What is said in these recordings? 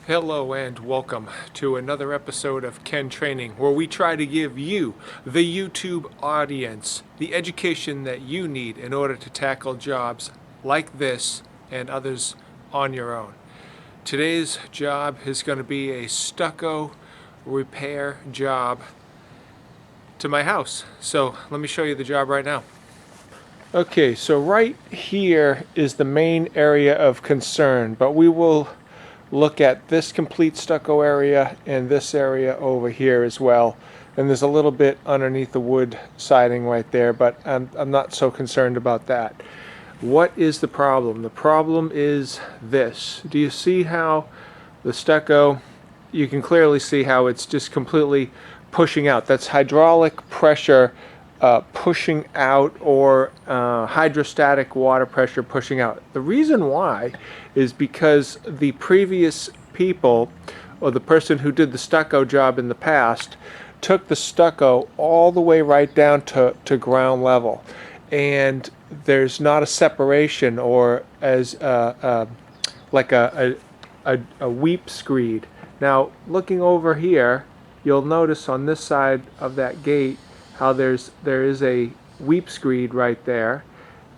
Hello and welcome to another episode of Ken Training, where we try to give you, the YouTube audience, the education that you need in order to tackle jobs like this and others on your own. Today's job is going to be a stucco repair job to my house. So let me show you the job right now. Okay, so right here is the main area of concern, but we will look at this complete stucco area and this area over here as well. And there's a little bit underneath the wood siding right there, but I'm not so concerned about that. What is the problem? The problem is this. Do you see how the stucco, you can clearly see how it's just completely pushing out. That's hydraulic pressure pushing out, or hydrostatic water pressure pushing out. The reason why is because the previous people, or the person who did the stucco job in the past, took the stucco all the way right down to ground level, and there's not a separation, or as like a weep screed. Now, looking over here, you'll notice on this side of that gate how there is a weep screed right there,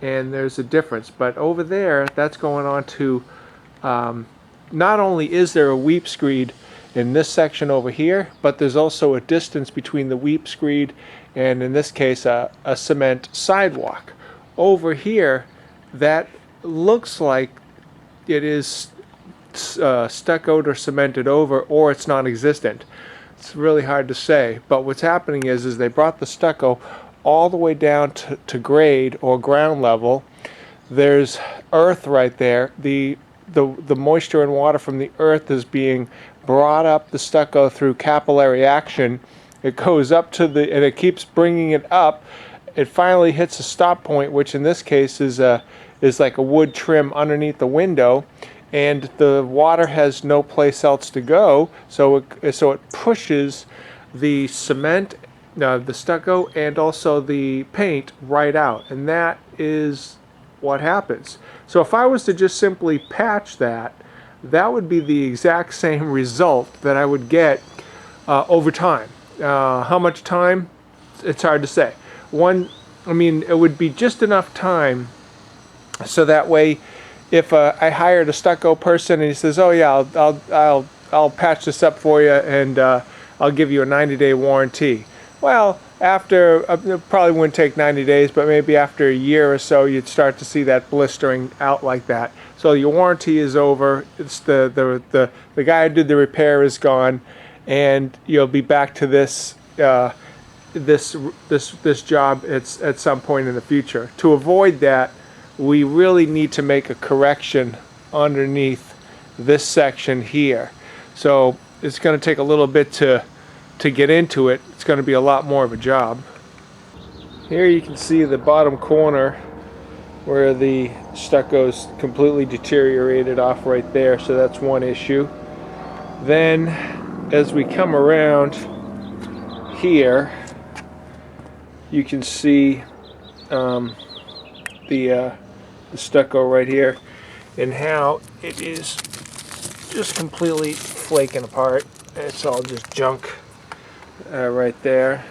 and there's a difference. But over there, that's going on to, not only is there a weep screed in this section over here, but there's also a distance between the weep screed and, in this case, a cement sidewalk. Over here, that looks like it is stuccoed or cemented over, or it's non-existent. It's really hard to say, but what's happening is they brought the stucco all the way down to grade, or ground level. There's earth right there. The moisture and water from the earth is being brought up the stucco through capillary action. It goes up to and it keeps bringing it up. It finally hits a stop point, which in this case is like a wood trim underneath the window. And the water has no place else to go, so it pushes the cement, the stucco, and also the paint right out, and that is what happens. So if I was to just simply patch that would be the exact same result that I would get over time. How much time? It's hard to say. It would be just enough time so that way, if I hired a stucco person and he says, "Oh yeah, I'll patch this up for you, and I'll give you a 90-day warranty." Well, after it probably wouldn't take 90 days, but maybe after a year or so, you'd start to see that blistering out like that. So your warranty is over. It's the guy who did the repair is gone, and you'll be back to this this job at some point in the future. To avoid that, we really need to make a correction underneath this section here. So it's going to take a little bit to get into it. It's going to be a lot more of a job. Here you can see the bottom corner where the stucco's completely deteriorated off right there, so that's one issue. Then as we come around here, you can see the stucco right here, and how it is just completely flaking apart. It's all just junk right there.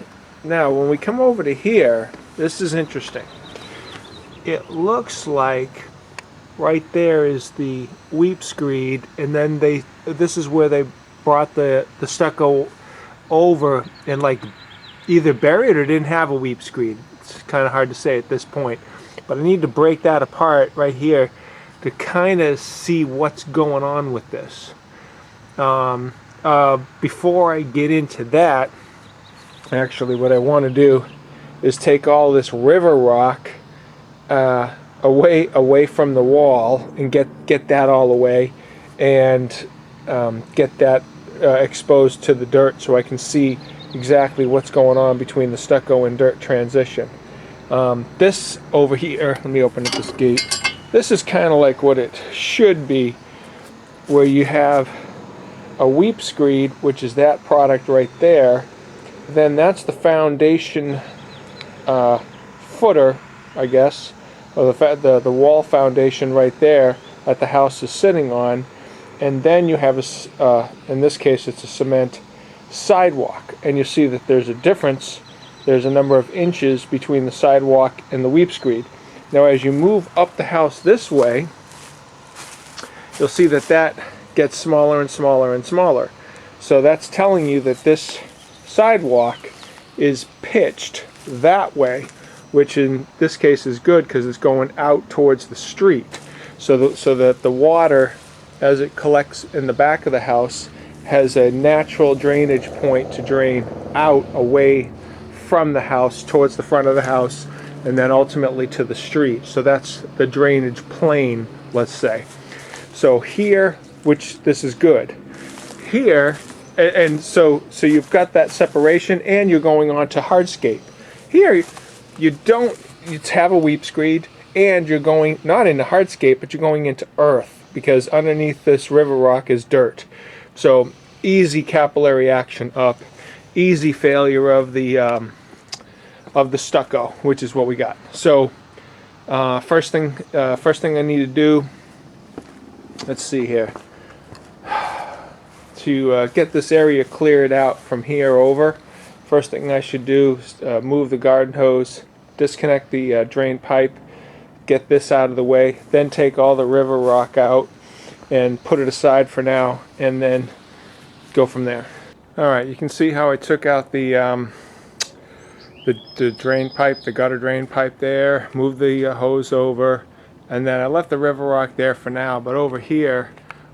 Now when we come over to here, this is interesting. It looks like right there is the weep screed, and then this is where they brought the stucco over and like either buried or didn't have a weep screed. It's kind of hard to say at this point. But I need to break that apart right here to kind of see what's going on with this. Before I get into that, actually what I want to do is take all this river rock away from the wall and get that all away, and get that exposed to the dirt so I can see exactly what's going on between the stucco and dirt transition. This over here, let me open up this gate. This is kind of like what it should be, where you have a weep screed, which is that product right there. Then that's the foundation footer, I guess, or the wall foundation right there that the house is sitting on. and then you have in this case it's a cement sidewalk, and you see that there's a difference. There's a number of inches between the sidewalk and the weep screed. Now as you move up the house this way, you'll see that that gets smaller and smaller and smaller. So that's telling you that this sidewalk is pitched that way, which in this case is good because it's going out towards the street. So that the water, as it collects in the back of the house, has a natural drainage point to drain out away from the house towards the front of the house, and then ultimately to the street. So that's the drainage plane, let's say. So here, which this is good. Here, and so you've got that separation, and you're going on to hardscape. Here, you don't have a weep screed, and you're going not into hardscape, but you're going into earth, because underneath this river rock is dirt. So easy capillary action up, easy failure of the stucco, which is what we got. So first thing I need to do, let's see here, to get this area cleared out from here over. First thing I should do is move the garden hose, disconnect the drain pipe, get this out of the way, then take all the river rock out and put it aside for now, and then go from there. Alright, you can see how I took out the drain pipe, the gutter drain pipe there, moved the hose over, and then I left the river rock there for now. But over here,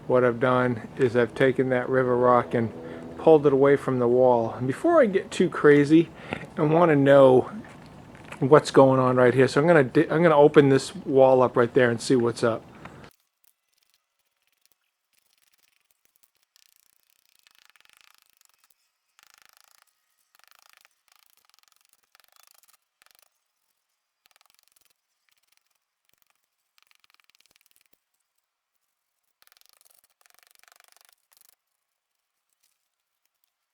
what I've done is I've taken that river rock and pulled it away from the wall. And before I get too crazy, I want to know what's going on right here. So I'm gonna open this wall up right there and see what's up.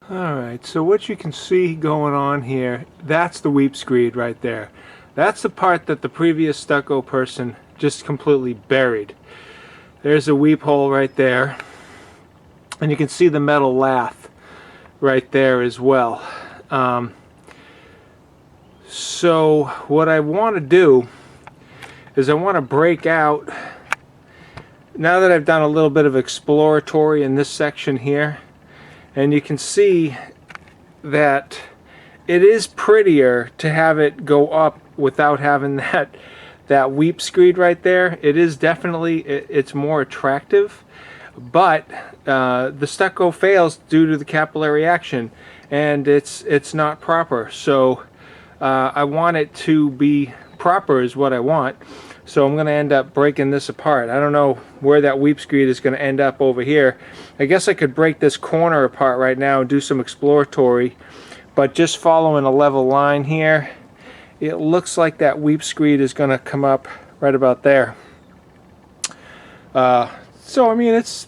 Alright, so what you can see going on here, that's the weep screed right there. That's the part that the previous stucco person just completely buried. There's a weep hole right there, and you can see the metal lath right there as well. So what I want to do is I want to break out, now that I've done a little bit of exploratory in this section here, and you can see that it is prettier to have it go up without having that weep screed right there. It is definitely, it's more attractive, but the stucco fails due to the capillary action, and it's not proper. So I want it to be proper is what I want. So I'm going to end up breaking this apart. I don't know where that weep screed is going to end up over here. I guess I could break this corner apart right now and do some exploratory, but just following a level line here, it looks like that weep screed is going to come up right about there. So I mean, it's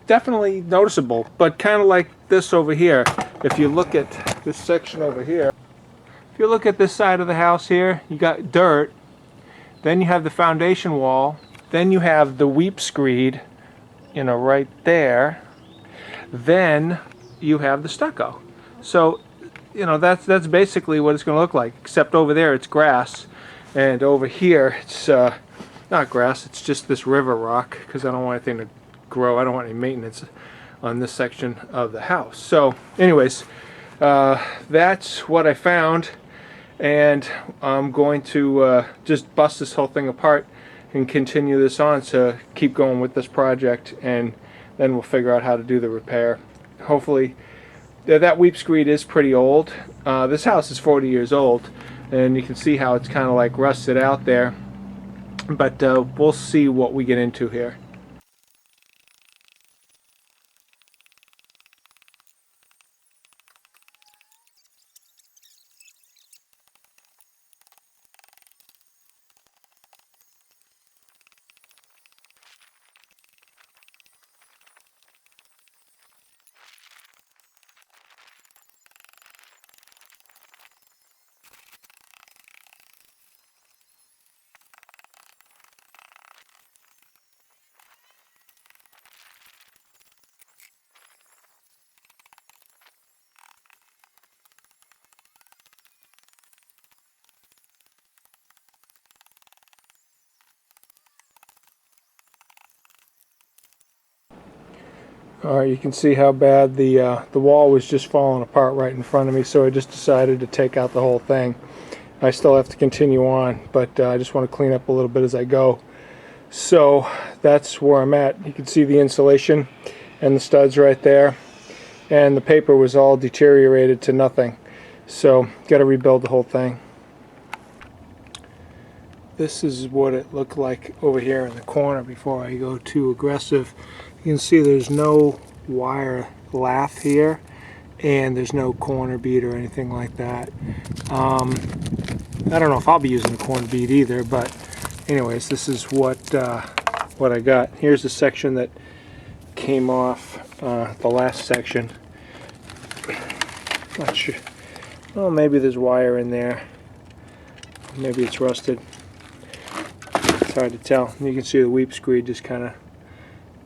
definitely noticeable, but kind of like this over here. If you look at this section over here, if you look at this side of the house here, you got dirt. Then you have the foundation wall. Then you have the weep screed, you know, right there. Then you have the stucco. So, you know, that's basically what it's going to look like. Except over there it's grass, and over here it's not grass. It's just this river rock because I don't want anything to grow. I don't want any maintenance on this section of the house. So, anyways, that's what I found. And I'm going to just bust this whole thing apart and continue this on to keep going with this project, and then we'll figure out how to do the repair. Hopefully, that weep screed is pretty old. This house is 40 years old, and you can see how it's kind of like rusted out there, but we'll see what we get into here. Alright, you can see how bad the wall was just falling apart right in front of me, so I just decided to take out the whole thing. I still have to continue on, but I just want to clean up a little bit as I go. So that's where I'm at. You can see the insulation and the studs right there, and the paper was all deteriorated to nothing. So got to rebuild the whole thing. This is what it looked like over here in the corner before I go too aggressive. You can see there's no wire lath here, and there's no corner bead or anything like that. I don't know if I'll be using the corner bead either, but anyways, this is what I got. Here's the section that came off, the last section. Not sure. Well, maybe there's wire in there. Maybe it's rusted. It's hard to tell. You can see the weep screed just kind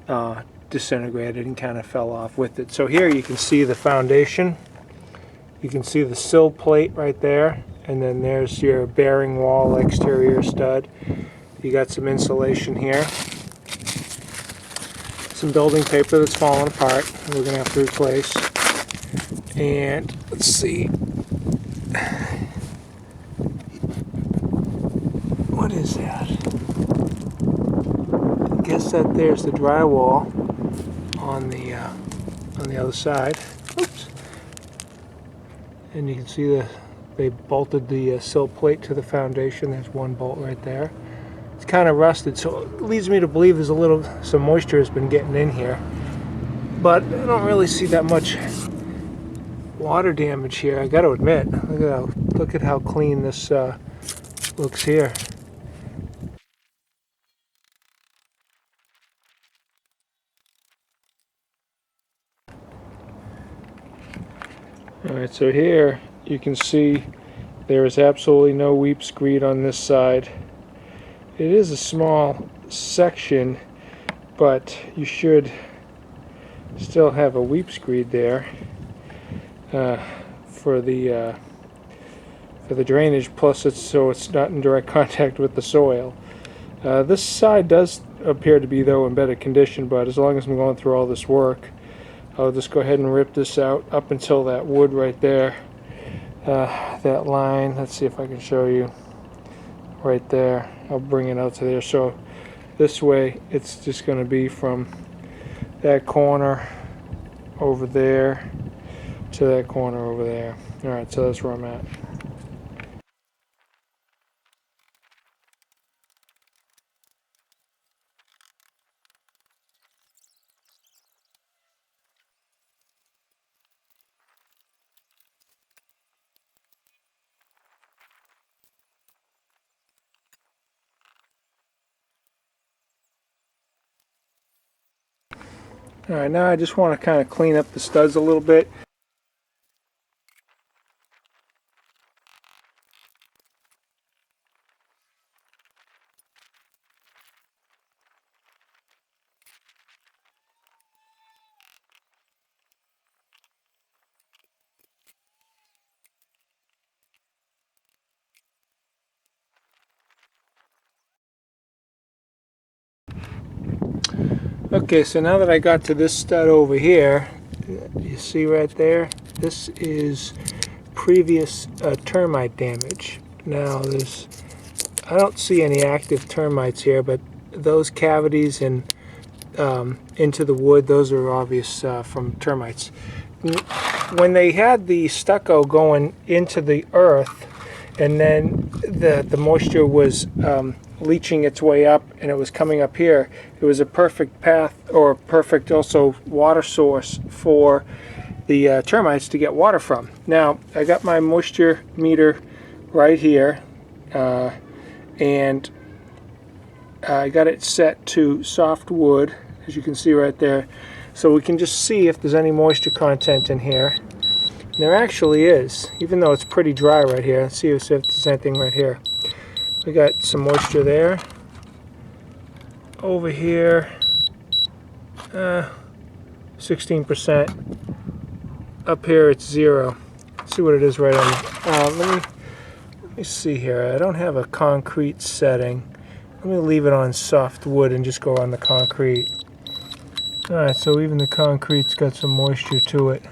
of disintegrated and kind of fell off with it. So here you can see the foundation. You can see the sill plate right there, and then there's your bearing wall exterior stud. You got some insulation here, some building paper that's falling apart we're going to have to replace. And let's see, what is that? I guess that there's the drywall on the other side. Oops. And you can see they bolted the sill plate to the foundation. There's one bolt right there. It's kind of rusted, so it leads me to believe there's some moisture has been getting in here. But I don't really see that much water damage here. I got to admit, look at how clean this looks here. Alright, so here you can see there is absolutely no weep screed on this side. It is a small section, but you should still have a weep screed there for the drainage, plus so it's not in direct contact with the soil. This side does appear to be, though, in better condition, but as long as I'm going through all this work, I'll just go ahead and rip this out up until that wood right there, that line. Let's see if I can show you right there. I'll bring it out to there. So this way it's just going to be from that corner over there to that corner over there. Alright, so that's where I'm at. Alright, now I just want to kind of clean up the studs a little bit. Okay, so now that I got to this stud over here, you see right there, this is previous termite damage. Now I don't see any active termites here, but those cavities and into the wood, those are obvious from termites. When they had the stucco going into the earth, and then the moisture was leaching its way up and it was coming up here, it was a perfect path, or perfect also water source for the termites to get water from. Now I got my moisture meter right here, and I got it set to soft wood, as you can see right there, so we can just see if there's any moisture content in here. And there actually is, even though it's pretty dry right here. Let's see if there's anything right here. We got some moisture there. Over here, 16%. Up here it's 0. Let's see what it is right on. Let me see here. I don't have a concrete setting. Let me leave it on soft wood and just go on the concrete. Alright, so even the concrete's got some moisture to it.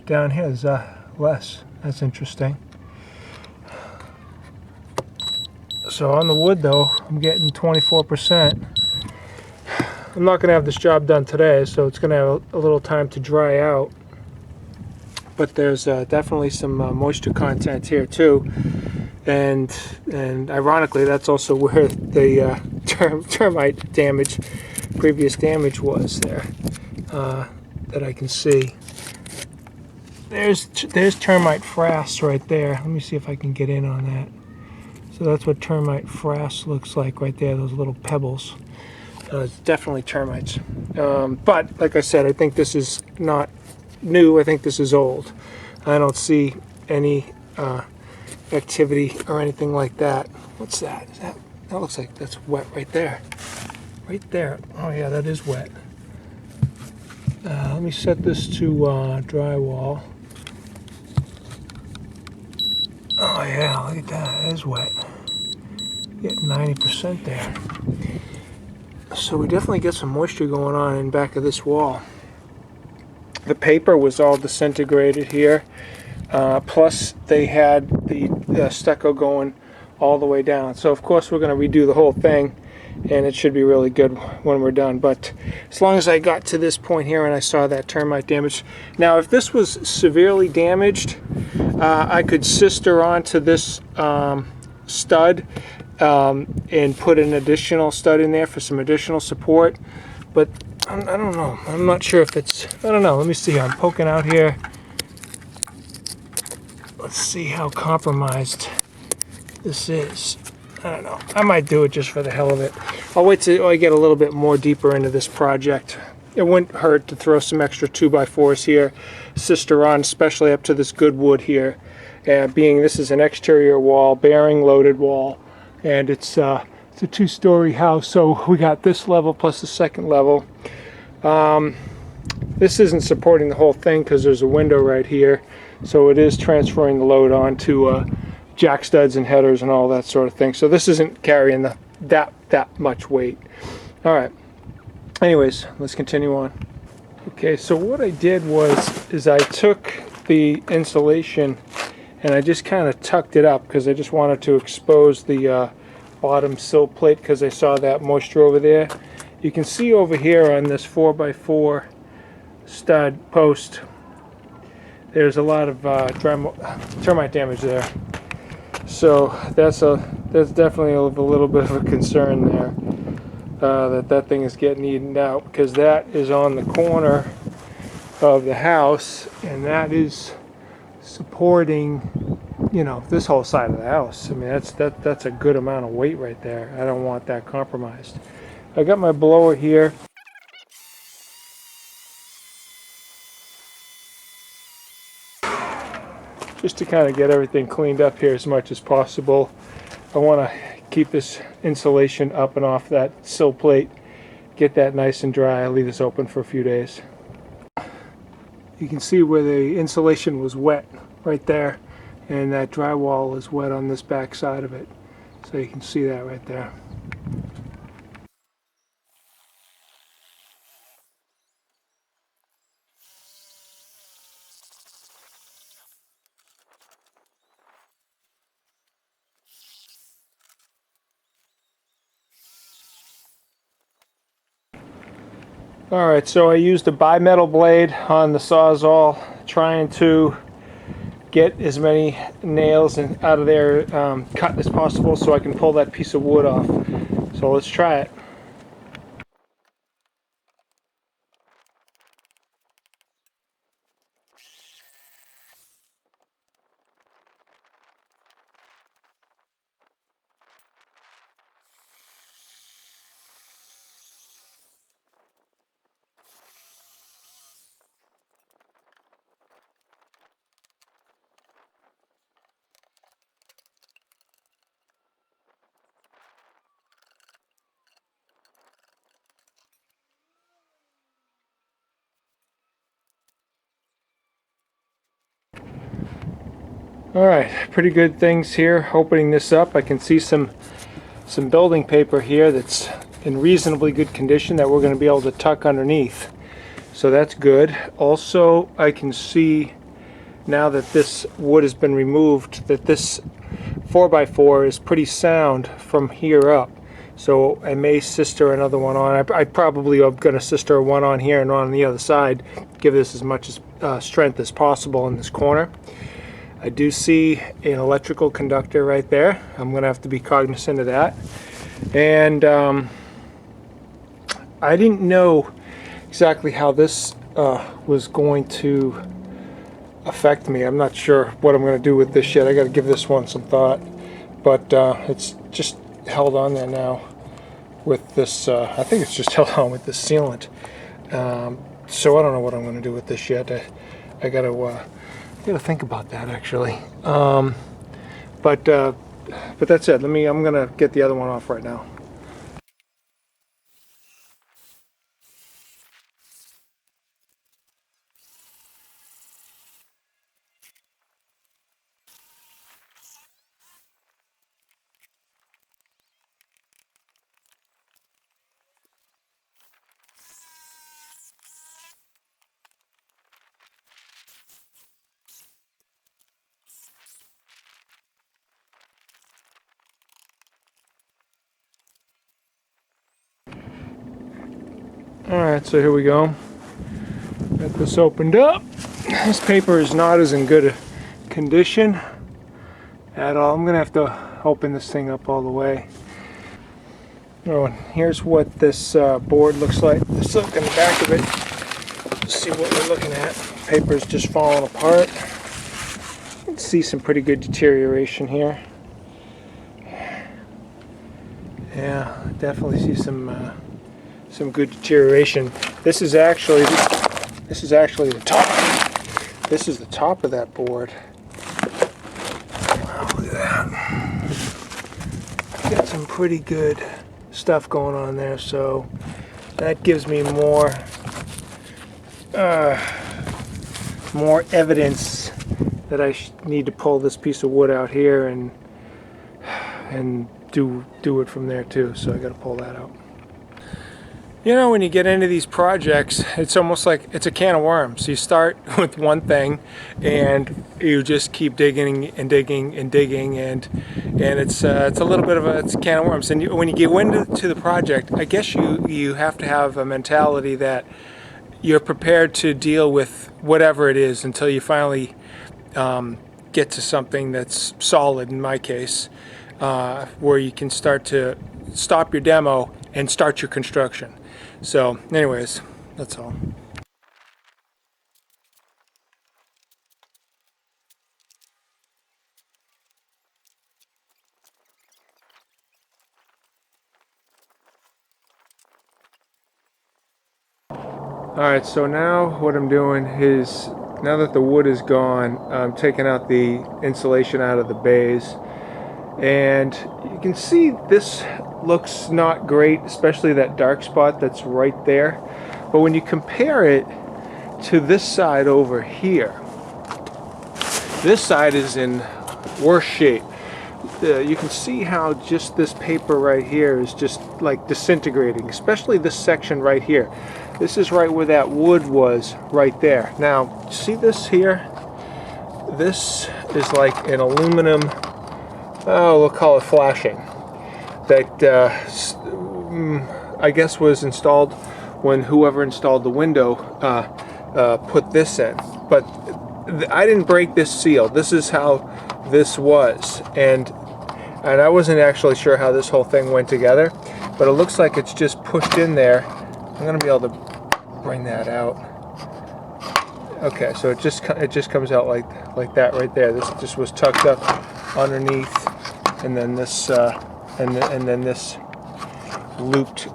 Down here is less. That's interesting. So on the wood though, I'm getting 24%. I'm not going to have this job done today, so it's going to have a little time to dry out. But there's definitely some moisture content here too. And ironically, that's also where the termite damage, previous damage was there, that I can see. There's termite frass right there. Let me see if I can get in on that. So that's what termite frass looks like right there, those little pebbles. It's definitely termites. But like I said, I think this is not new. I think this is old. I don't see any activity or anything like that. What's that? That looks like that's wet right there. Right there. Oh yeah, that is wet. Let me set this to drywall. Oh yeah, look at that. It is wet. Get 90% there. So we definitely get some moisture going on in back of this wall. The paper was all disintegrated here. Plus they had the stucco going all the way down. So of course we're going to redo the whole thing, and it should be really good when we're done. But as long as I got to this point here and I saw that termite damage. Now if this was severely damaged, I could sister onto this stud and put an additional stud in there for some additional support. But I don't know. I'm not sure if it's... I don't know. Let me see. I'm poking out here. Let's see how compromised this is. I don't know. I might do it just for the hell of it. I'll wait till I get a little bit more deeper into this project. It wouldn't hurt to throw some extra 2x4s here, sister on, especially up to this good wood here. Being this is an exterior wall, bearing loaded wall, and it's a 2-story house. So we got this level plus the second level. This isn't supporting the whole thing because there's a window right here. So it is transferring the load onto jack studs and headers and all that sort of thing. So this isn't carrying that much weight. All right. Anyways, let's continue on. Okay, so what I did is I took the insulation and I just kind of tucked it up because I just wanted to expose the bottom sill plate because I saw that moisture over there. You can see over here on this 4x4 stud post, there's a lot of termite damage there. So that's definitely a little bit of a concern there, that thing is getting eaten out, because that is on the corner of the house and that is supporting, you know, this whole side of the house. I mean, that's a good amount of weight right there. I don't want that compromised. I got my blower here. Just to kind of get everything cleaned up here as much as possible. I want to keep this insulation up and off that sill plate, get that nice and dry. I'll leave this open for a few days. You can see where the insulation was wet right there, and that drywall is wet on this back side of it. So you can see that right there. Alright, so I used a bimetal blade on the Sawzall, trying to get as many nails out of there cut as possible so I can pull that piece of wood off. So let's try it. Alright, pretty good things here. Opening this up, I can see some building paper here that's in reasonably good condition that we're going to be able to tuck underneath. So that's good. Also, I can see now that this wood has been removed that this 4x4 is pretty sound from here up. So I may sister another one on. I probably am going to sister one on here and one on the other side. Give this as much strength as possible in this corner. I do see an electrical conductor right there. I'm going to have to be cognizant of that. And I didn't know exactly how this was going to affect me. I'm not sure what I'm going to do with this yet. I got to give this one some thought. But it's just held on there now with this. I think it's just held on with this sealant. So I don't know what I'm going to do with this yet. I got to think about that actually. But that's it. I'm going to get the other one off right now. Alright, so here we go. Got this opened up. This paper is not as in good a condition at all. I'm going to have to open this thing up all the way. Oh, and here's what this board looks like. Let's look in the back of it. Let's see what we're looking at. Paper's just falling apart. You can see some pretty good deterioration here. Yeah, definitely see some good deterioration. This is actually the top. This is the top of that board. Oh, look at that. Got some pretty good stuff going on there, so that gives me more evidence that I need to pull this piece of wood out here and do it from there too. So I got to pull that out. You know, when you get into these projects, it's almost like it's a can of worms. You start with one thing, and you just keep digging and digging and digging, and it's a little bit of a can of worms. And when you get into the project, I guess you have to have a mentality that you're prepared to deal with whatever it is until you finally get to something that's solid. In my case, where you can start to stop your demo and start your construction. So anyways, that's all. Alright, so now what I'm doing is, now that the wood is gone, I'm taking out the insulation out of the bays. And you can see this looks not great, especially that dark spot that's right there. But when you compare it to this side over here, this side is in worse shape. You can see how just this paper right here is just like disintegrating, especially this section right here. This is right where that wood was right there. Now, see this here? This is like an aluminum, we'll call it flashing, that I guess was installed when whoever installed the window put this in. But I didn't break this seal. This is how this was, and I wasn't actually sure how this whole thing went together, but it looks like it's just pushed in there. I'm gonna be able to bring that out. Okay, so it just comes out like that right there. This just was tucked up underneath, and then this and then this looped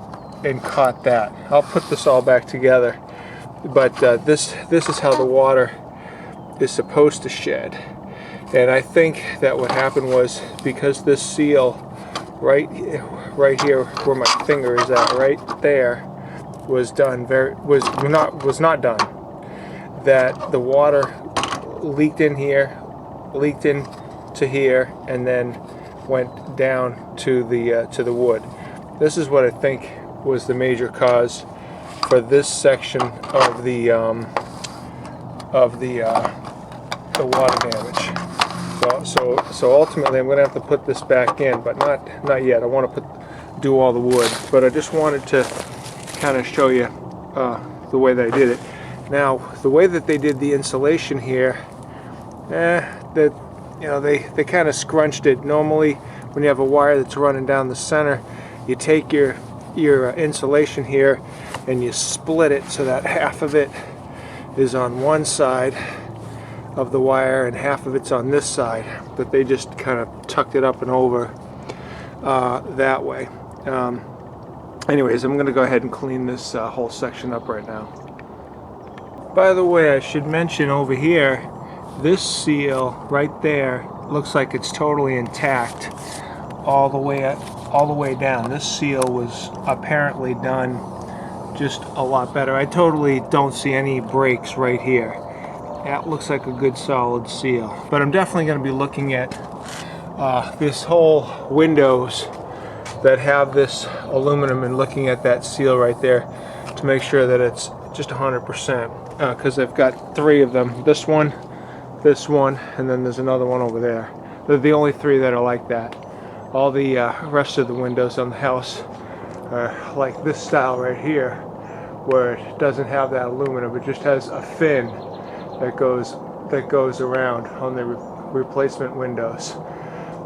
and caught that. I'll put this all back together, but this is how the water is supposed to shed. And I think that what happened was, because this seal right here where my finger is at, right there, was not done, that the water leaked in here, leaked into here, and then went down to the wood. This is what I think major cause for this section of the water damage. So ultimately I'm going to have to put this back in, but not yet. I want to do all the wood, but I just wanted to kind of show you the way that I did it. Now, the way that they did the insulation here, they kind of scrunched it. Normally, when you have a wire that's running down the center, you take your insulation here and you split it so that half of it is on one side of the wire and half of it's on this side. But they just kind of tucked it up and over that way. Anyways, I'm going to go ahead and clean this whole section up right now. By the way, I should mention over here, this seal right there looks like it's totally intact all the way down. This seal was apparently done just a lot better. I totally don't see any breaks right here. That looks like a good solid seal. But I'm definitely going to be looking at this whole windows that have this aluminum and looking at that seal right there to make sure that it's just 100%, because I've got 3 of them. This one, and then there's another one over there. They're the only 3 that are like that. All the rest of the windows on the house are like this style right here, where it doesn't have that aluminum. It just has a fin that goes around on the replacement windows.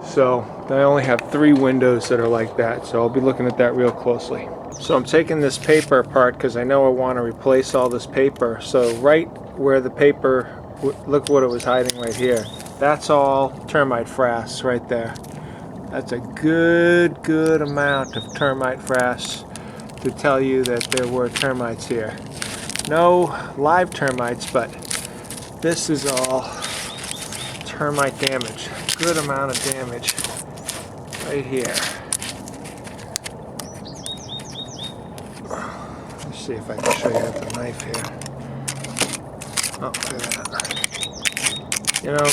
So I only have 3 windows that are like that, so I'll be looking at that real closely. So I'm taking this paper apart because I know I want to replace all this paper. So right where the paper, look what it was hiding right here. That's all termite frass right there. That's a good amount of termite frass to tell you that there were termites here. No live termites, but this is all termite damage. Good amount of damage right here. Let's see if I can show you with the knife here. Oh, look at that. You know,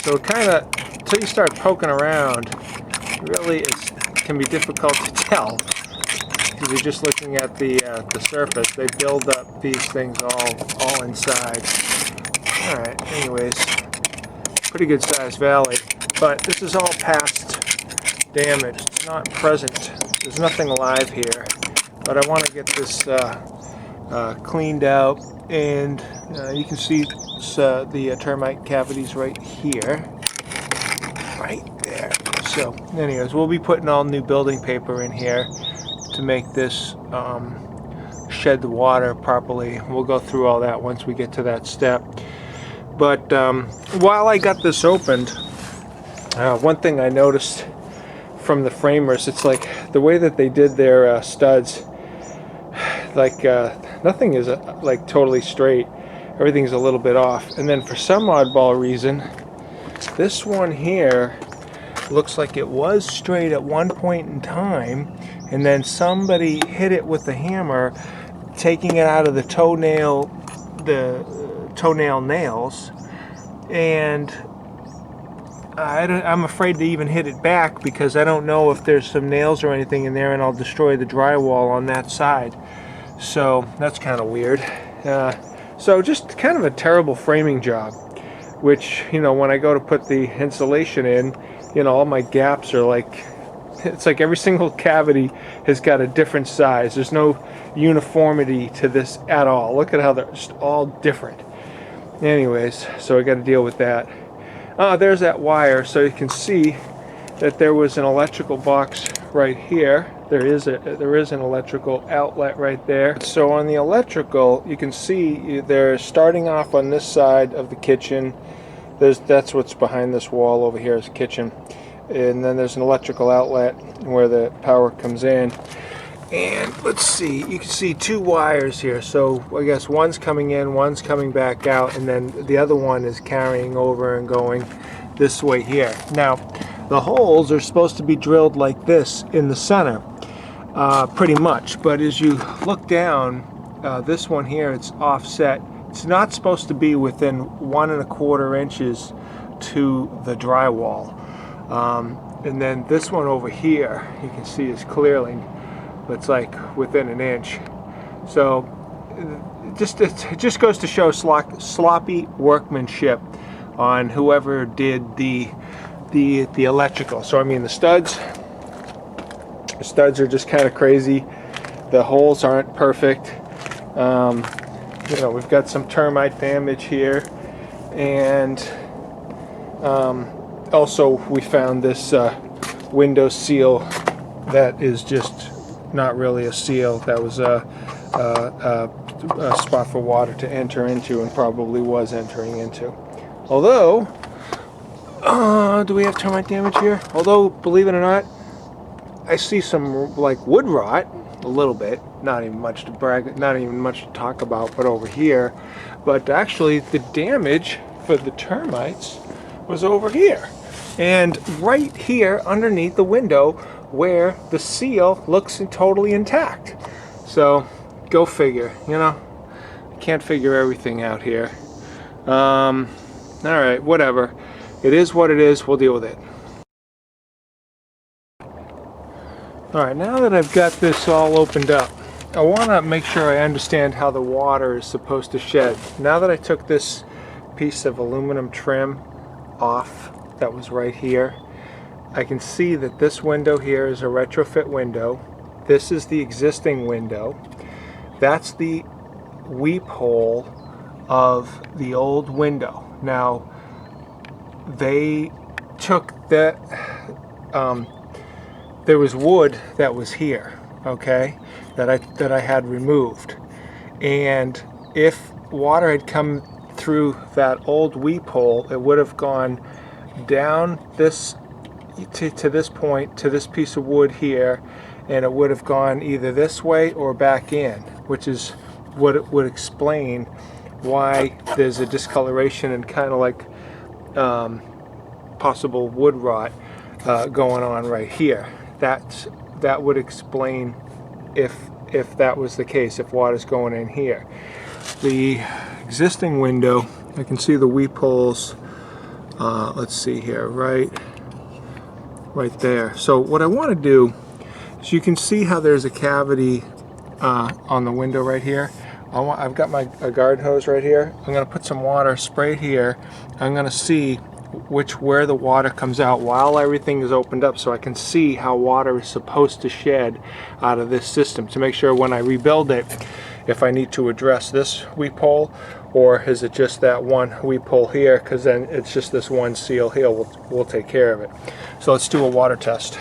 so kind of, until you start poking around, really it can be difficult to tell. Because you're just looking at the surface. They build up these things all inside. Alright, anyways, pretty good sized valley. But this is all past damage. It's not present. There's nothing alive here. But I want to get this cleaned out, and you can see the termite cavities right here. Right there. So, anyways, we'll be putting all new building paper in here to make this shed the water properly. We'll go through all that once we get to that step. But while I got this opened, one thing I noticed from the framers, it's like the way that they did their studs, like nothing is like totally straight. Everything's a little bit off. And then for some oddball reason, this one here looks like it was straight at one point in time, and then somebody hit it with the hammer, taking it out of the toenail nails, and I'm afraid to even hit it back because I don't know if there's some nails or anything in there, and I'll destroy the drywall on that side. So that's kind of weird. So just kind of a terrible framing job, which, you know, when I go to put the insulation in, you know, all my gaps are like, it's like every single cavity has got a different size. There's no uniformity to this at all. Look at how they're just all different. Anyways, so I got to deal with that. There's that wire, so you can see that there was an electrical box right here. There is an electrical outlet right there. So on the electrical, you can see they're starting off on this side of the kitchen. That's what's behind this wall over here is the kitchen. And then there's an electrical outlet where the power comes in. And let's see, you can see 2 wires here. So I guess one's coming in, one's coming back out, and then the other one is carrying over and going this way here. Now, the holes are supposed to be drilled like this in the center, pretty much. But as you look down, this one here, it's offset. It's not supposed to be within 1 1/4 inches to the drywall. And then this one over here, you can see is clearly It's like within an inch. So it just goes to show sloppy workmanship on whoever did the electrical. So I mean, the studs are just kind of crazy. The holes aren't perfect. You know, we've got some termite damage here, and also we found this window seal that is just not really a seal. That was a spot for water to enter into, and probably was entering into. Although, do we have termite damage here? Although, believe it or not, I see some like wood rot, a little bit. Not even much to brag, not even much to talk about, but over here. But actually, the damage for the termites was over here. And right here underneath the window where the seal looks totally intact. So, go figure, you know. Can't figure everything out here. Alright, whatever. It is what it is, we'll deal with it. Alright, now that I've got this all opened up, I want to make sure I understand how the water is supposed to shed. Now that I took this piece of aluminum trim off that was right here, I can see that this window here is a retrofit window. This is the existing window. That's the weep hole of the old window. Now, they took that, there was wood that was here, okay, that I had removed. And if water had come through that old weep hole, it would have gone down this to this point, to this piece of wood here, and it would have gone either this way or back in, which is what it would explain why there's a discoloration and kind of like possible wood rot going on right here. That would explain if that was the case, if water's going in here. The existing window, I can see the weep holes, let's see here, right there. So what I want to do is, you can see how there's a cavity on the window right here. I've got a garden hose right here. I'm going to put some water, spray here. I'm going to see where the water comes out while everything is opened up, so I can see how water is supposed to shed out of this system, to make sure when I rebuild it, if I need to address this weep hole, or is it just that one weep hole here, because then it's just this one seal here. We'll take care of it. So let's do a water test.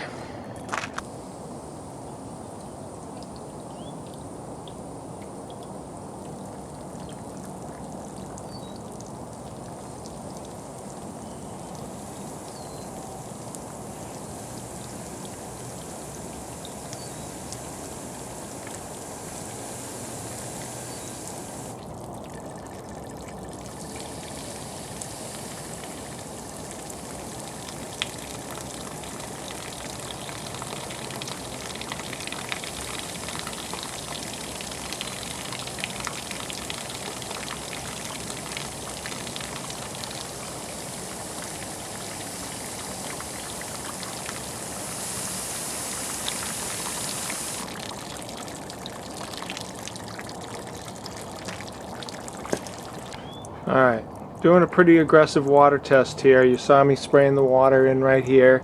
Alright, doing a pretty aggressive water test here. You saw me spraying the water in right here,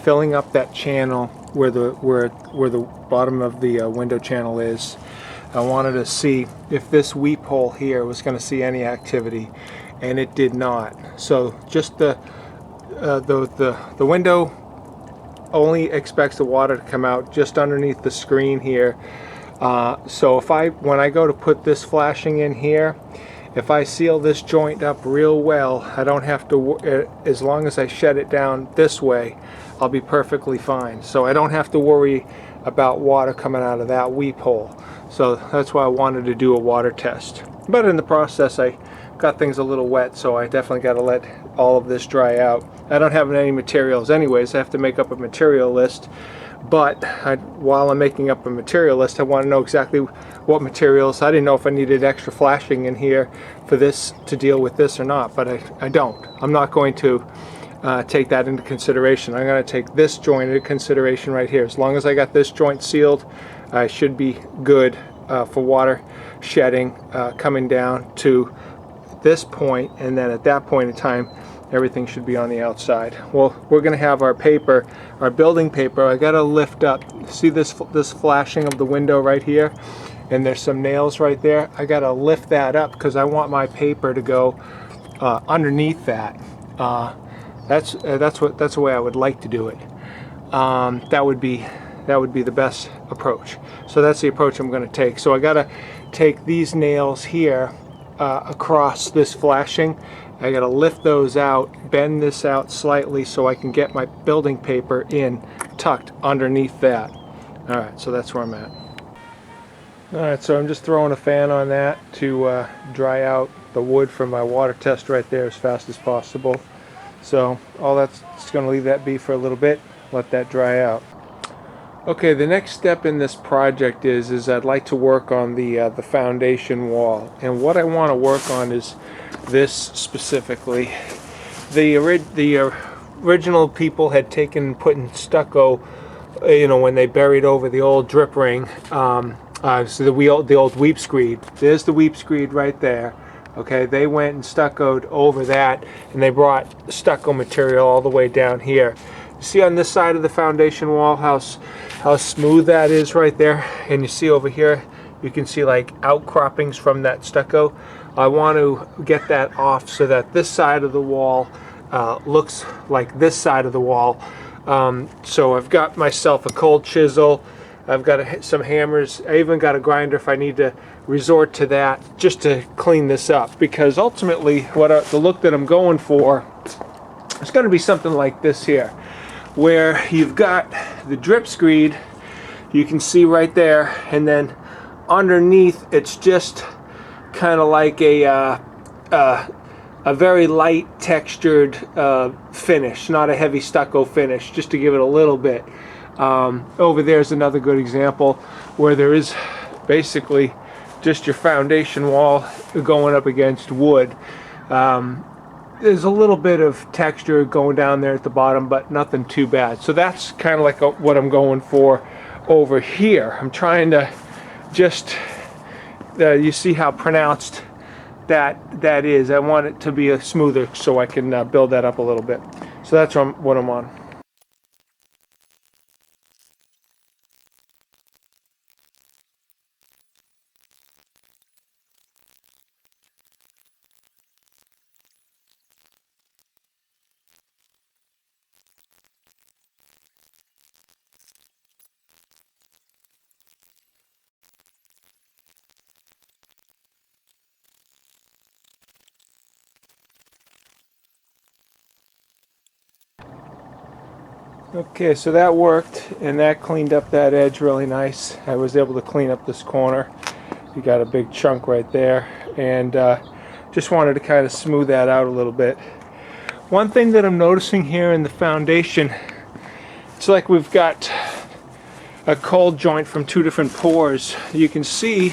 filling up that channel where the bottom of the window channel is. I wanted to see if this weep hole here was going to see any activity, and it did not. So just the window only expects the water to come out just underneath the screen here. So when I go to put this flashing in here, if I seal this joint up real well, I don't have to, as long as I shed it down this way, I'll be perfectly fine. So I don't have to worry about water coming out of that weep hole. So that's why I wanted to do a water test. But in the process, I got things a little wet, so I definitely got to let all of this dry out. I don't have any materials anyways. I have to make up a material list. But while I'm making up a material list, I want to know exactly what materials. I didn't know if I needed extra flashing in here for this to deal with this or not, but I don't. I'm not going to take that into consideration. I'm going to take this joint into consideration right here. As long as I got this joint sealed, should be good for water shedding coming down to this point, and then at that point in time everything should be on the outside. Well, we're going to have our paper, our building paper. I got to lift up. See this flashing of the window right here, and there's some nails right there. I got to lift that up because I want my paper to go underneath that. That's the way I would like to do it. That would be the best approach. So that's the approach I'm going to take. So I got to take these nails here across this flashing. I got to lift those out, bend this out slightly so I can get my building paper in tucked underneath that. All right, so that's where I'm at. All right, so I'm just throwing a fan on that to dry out the wood from my water test right there as fast as possible. So all that's just going to leave that be for a little bit, let that dry out. Okay, the next step in this project is I'd like to work on the foundation wall, and what I want to work on is this specifically. The original people had taken and put in stucco, when they buried over the old drip ring. So the old weep screed. There's the weep screed right there. Okay, they went and stuccoed over that, and they brought stucco material all the way down here. You see on this side of the foundation wall how smooth that is right there, and you see over here you can see like outcroppings from that stucco. I want to get that off so that this side of the wall looks like this side of the wall. So I've got myself a cold chisel. I've got some hammers. I even got a grinder if I need to resort to that just to clean this up, because ultimately the look that I'm going for is going to be something like this here, where you've got the drip screed, you can see right there, and then underneath it's just kind of like a very light textured finish, not a heavy stucco finish, just to give it a little bit. Over there's another good example where there is basically just your foundation wall going up against wood. There's a little bit of texture going down there at the bottom, but nothing too bad. So that's kind of like what I'm going for over here. I'm trying to just, you see how pronounced that is. I want it to be a smoother so I can build that up a little bit. So that's what I'm on. Okay, so that worked, and that cleaned up that edge really nice. I was able to clean up this corner. You got a big chunk right there, and just wanted to kind of smooth that out a little bit. One thing that I'm noticing here in the foundation, it's like we've got a cold joint from two different pours. You can see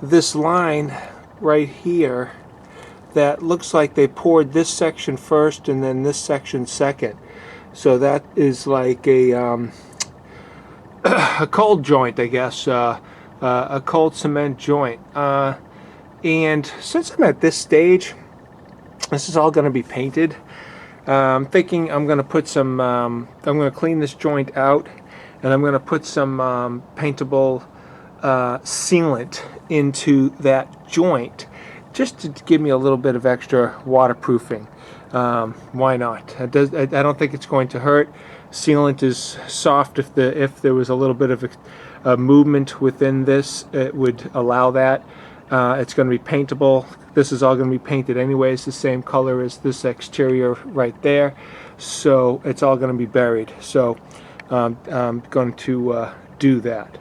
this line right here that looks like they poured this section first and then this section second. So that is like a a cold joint, I guess, a cold cement joint. And since I'm at this stage, this is all going to be painted. I'm thinking I'm going to put some, I'm going to clean this joint out, and I'm going to put some paintable sealant into that joint, just to give me a little bit of extra waterproofing. Why not? I don't think it's going to hurt. Sealant is soft. If there was a little bit of a movement within this, it would allow that. It's going to be paintable. This is all going to be painted anyways, the same color as this exterior right there. So it's all going to be buried. So I'm going to do that.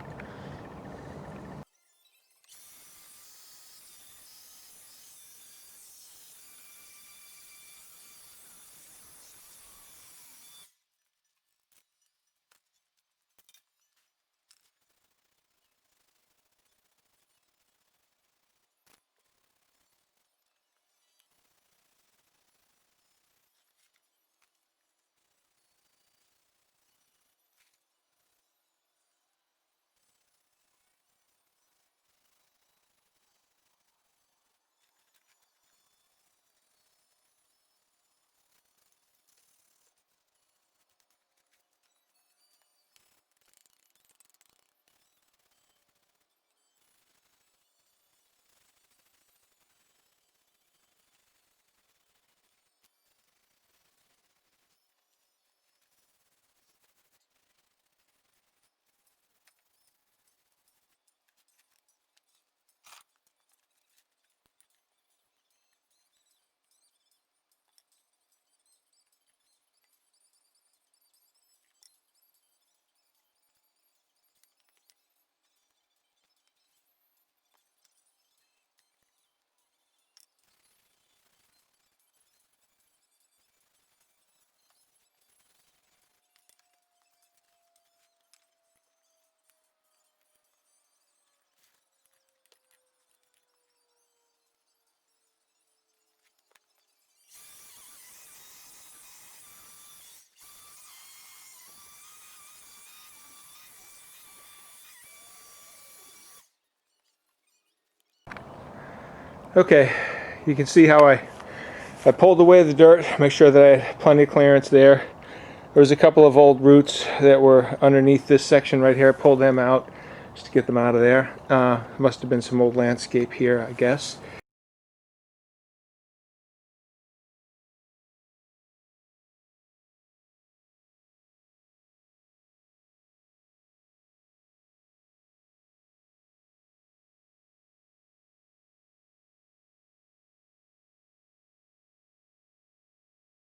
Okay, you can see how I pulled away the dirt, make sure that I had plenty of clearance there. There was a couple of old roots that were underneath this section right here. I pulled them out just to get them out of there. Must have been some old landscape here, I guess.